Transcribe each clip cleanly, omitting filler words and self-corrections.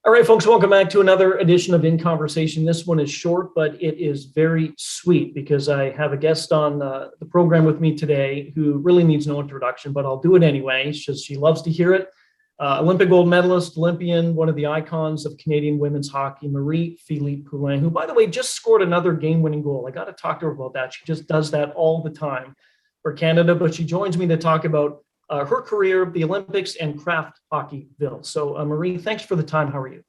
All right, folks, welcome back to another edition of In Conversation. This one is short, but it is very sweet because I have a guest on the program with me today who really needs no introduction, but I'll do it anyway. She loves to hear it. Olympic gold medalist, Olympian, one of the icons of Canadian women's hockey, Marie-Philippe Poulin, who, by the way, just scored another game-winning goal. I got to talk to her about that. She just does that all the time for Canada, but she joins me to talk about her career, the Olympics, and Kraft Hockeyville. So, Marie, thanks for the time. How are you?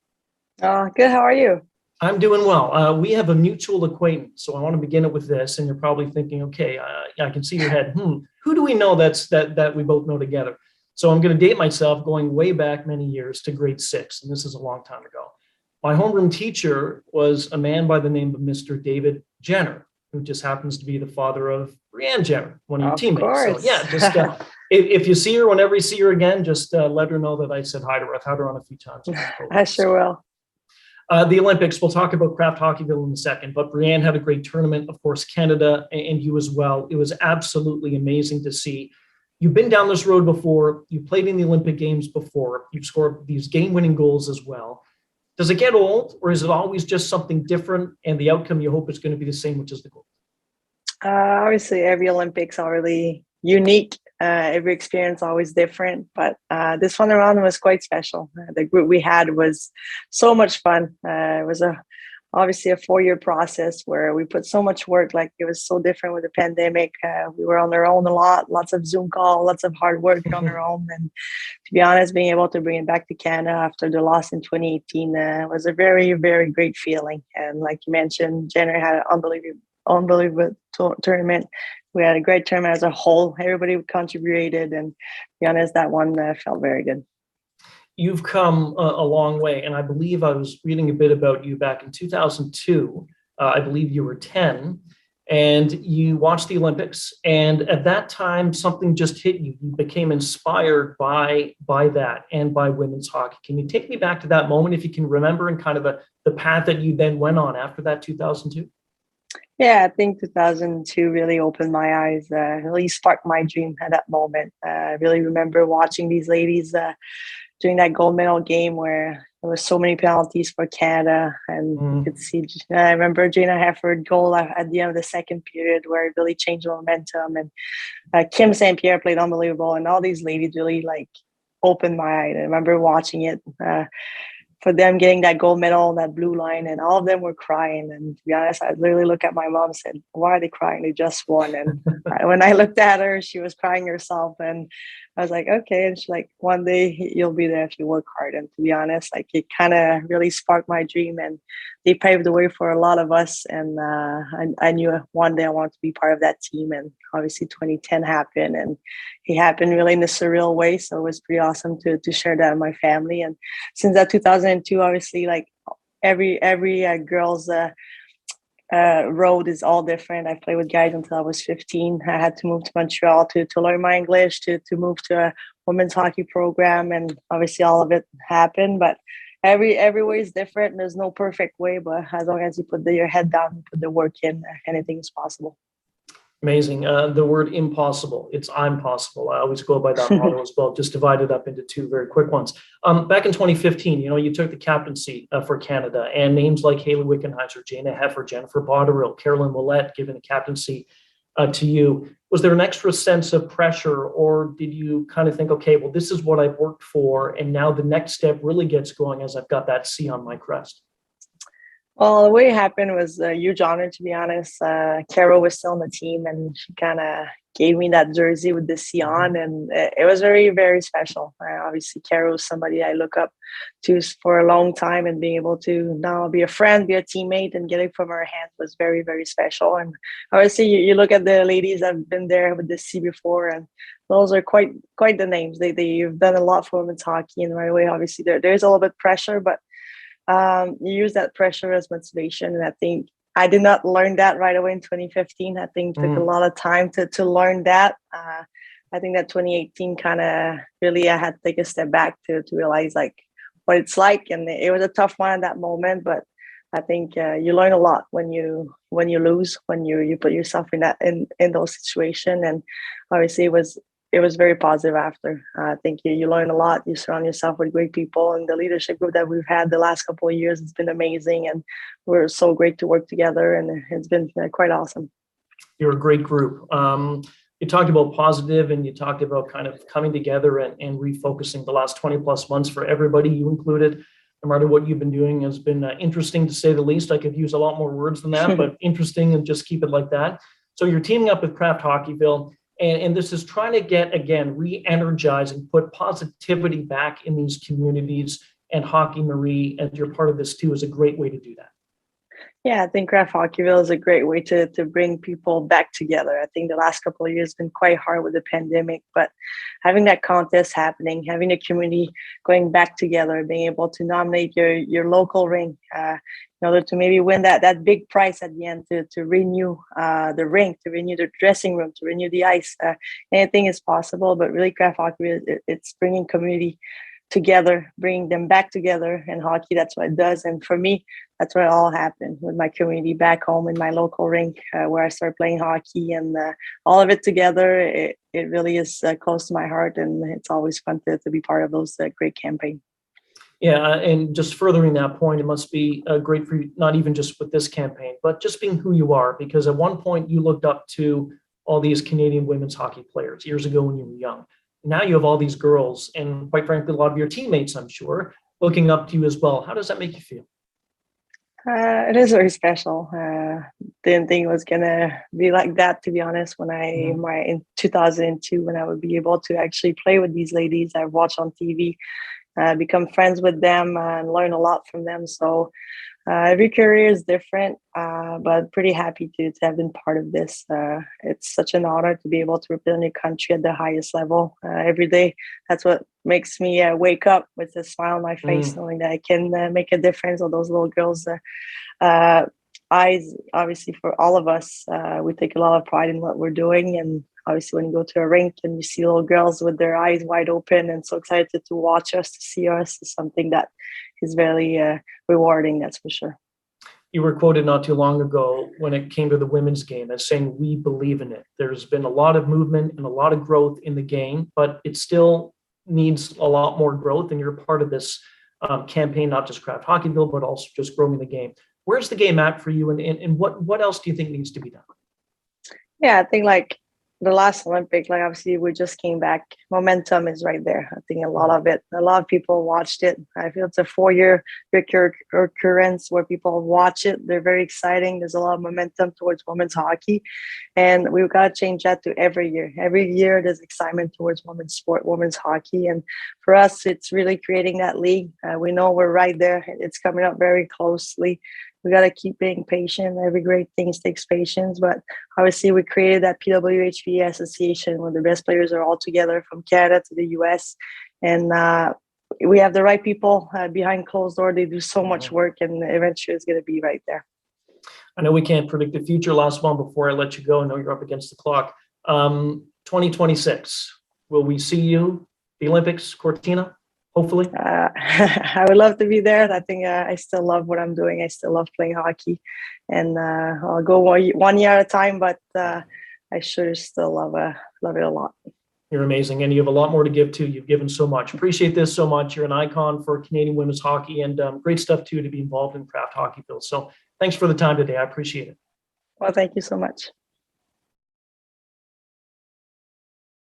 Good. How are you? I'm doing well. We have a mutual acquaintance, so I want to begin it with this. And you're probably thinking, okay, I can see your head. Who do we know that we both know together? So I'm going to date myself, going way back many years to grade 6, and this is a long time ago. My homeroom teacher was a man by the name of Mr. David Jenner, who just happens to be the father of Brianne Jenner, one of your Of teammates. So course. yeah, just if you see her, whenever you see her again, just let her know that I said hi to her. I've had her on a few times. I sure will. The Olympics, we'll talk about Kraft Hockeyville in a second, but Brianne had a great tournament, of course, Canada and you as well. It was absolutely amazing to see. You've been down this road before. You played in the Olympic Games before. You've scored these game-winning goals as well. Does it get old, or is it always just something different and the outcome you hope is going to be the same, which is the goal? Obviously, every Olympics are really unique. Every experience always different, but this one around was quite special. The group we had was so much fun. It was obviously a 4-year process where we put so much work. Like it was so different with the pandemic. We were on our own a lot, lots of Zoom call, lots of hard work on our own. And to be honest, being able to bring it back to Canada after the loss in 2018 was a very, very great feeling. And like you mentioned, Jenner had an unbelievable tournament. We had a great tournament as a whole. Everybody contributed, and to be honest, that one felt very good. You've come a long way, and I believe I was reading a bit about you back in 2002. I believe you were 10, and you watched the Olympics, and at that time, something just hit you. You became inspired by that and by women's hockey. Can you take me back to that moment, if you can remember, and kind of the path that you then went on after that 2002? Yeah, I think 2002 really opened my eyes, really sparked my dream at that moment. I really remember watching these ladies during that gold medal game where there were so many penalties for Canada. And you could see, I remember Gina Hefford goal at the end of the second period where it really changed the momentum. And Kim St. Pierre played unbelievable. And all these ladies really opened my eye. And I remember watching it. For them getting that gold medal on that blue line, and all of them were crying. And to be honest, I literally looked at my mom and said, why are they crying? They just won. And when I looked at her, she was crying herself. And I was like, okay. And she's like, one day you'll be there if you work hard. And to be honest, it kind of really sparked my dream, and they paved the way for a lot of us. And I knew one day I wanted to be part of that team. And obviously 2010 happened, and it happened really in a surreal way. So it was pretty awesome to share that with my family. And since that 2002, obviously, every girl's road is all different. I played with guys until I was 15. I had to move to Montreal to learn my English, to move to a women's hockey program, and obviously all of it happened. But every way is different. There's no perfect way, but as long as you put your head down and put the work in, anything is possible. Amazing. The word impossible, it's I'm possible. I always go by that model as well, just divide it up into two very quick ones. Back in 2015, you took the captaincy for Canada, and names like Hayley Wickenheiser, Jana Heffer, Jennifer Botterill, Carolyn Ouellette giving the captaincy to you. Was there an extra sense of pressure, or did you kind of think, okay, well, this is what I've worked for, and now the next step really gets going as I've got that C on my crest? Well, the way it happened was a huge honor, to be honest. Carol was still on the team, and she kind of gave me that jersey with the C on, and it was very, very special. Obviously, Carol is somebody I look up to for a long time, and being able to now be a friend, be a teammate, and get it from her hands was very, very special. And obviously, you look at the ladies that have been there with the C before, and those are quite the names. They've done a lot for women's hockey, and right away, obviously, there's a little bit of pressure, but you use that pressure as motivation. And I think I did not learn that right away in 2015. I think it took a lot of time to learn that. I think that 2018 kind of really, I had to take a step back to realize what it's like. And it was a tough one at that moment, but I think you learn a lot when you lose, when you put yourself in those situations. And obviously it was it was very positive after. I think you learn a lot. You surround yourself with great people, and the leadership group that we've had the last couple of years has been amazing, and we're so great to work together, and it's been quite awesome. You're a great group. You talked about positive, and you talked about kind of coming together and refocusing the last 20 plus months for everybody, you included. No matter what you've been doing has been interesting, to say the least. I could use a lot more words than that, but interesting, and just keep it like that. So you're teaming up with Kraft Hockeyville, and this is trying to get, again, re-energize and put positivity back in these communities. And Hockey Marie, as you're part of this too, is a great way to do that. Yeah, I think Kraft Hockeyville is a great way to bring people back together. I think the last couple of years has been quite hard with the pandemic, but having that contest happening, having the community going back together, being able to nominate your local rink in order to maybe win that big prize at the end, to renew the rink, to renew the dressing room, to renew the ice. Anything is possible, but really Kraft Hockeyville, it's bringing community together, bringing them back together. And hockey, that's what it does. And for me, that's what all happened with my community back home in my local rink, where I started playing hockey, and all of it together. It really is close to my heart, and it's always fun to be part of those great campaigns. Yeah, and just furthering that point, it must be great for you, not even just with this campaign, but just being who you are. Because at one point you looked up to all these Canadian women's hockey players years ago when you were young. Now you have all these girls, and quite frankly, a lot of your teammates, I'm sure, looking up to you as well. How does that make you feel? It is very special. Didn't think it was gonna be like that, to be honest. When in 2002, when I would be able to actually play with these ladies I've watched on TV, become friends with them, and learn a lot from them. So every career is different, but pretty happy to have been part of this. It's such an honor to be able to represent your country at the highest level every day. That's what makes me wake up with a smile on my face, knowing that I can make a difference on those little girls' eyes. Obviously, for all of us, we take a lot of pride in what we're doing. And obviously, when you go to a rink and you see little girls with their eyes wide open and so excited to watch us, to see us, is something that is very rewarding, that's for sure. You were quoted not too long ago when it came to the women's game as saying, "We believe in it." There's been a lot of movement and a lot of growth in the game, but it still needs a lot more growth. And you're part of this campaign, not just Kraft Hockeyville, but also just growing the game. Where's the game at for you, and what else do you think needs to be done? Yeah, I think like the last Olympic, like obviously we just came back. Momentum is right there. I think a lot of people watched it. I feel it's a 4-year recurrence where people watch it. They're very exciting. There's a lot of momentum towards women's hockey, and we've got to change that to every year. Every year there's excitement towards women's sport, women's hockey. And for us, it's really creating that league. We know we're right there. It's coming up very closely. We got to keep being patient. Every great thing takes patience. But obviously, we created that PWHP association where the best players are all together from Canada to the US. And we have the right people behind closed door. They do so much work, and eventually it's going to be right there. I know we can't predict the future. Last one before I let you go. I know you're up against the clock. 2026, will we see you, the Olympics, Cortina? Hopefully. I would love to be there. I think I still love what I'm doing. I still love playing hockey, and I'll go one year at a time, but I sure still love it a lot. You're amazing, and you have a lot more to give too. You've given so much. Appreciate this so much. You're an icon for Canadian women's hockey, and great stuff too to be involved in Kraft Hockeyville. So thanks for the time today. I appreciate it. Well, thank you so much.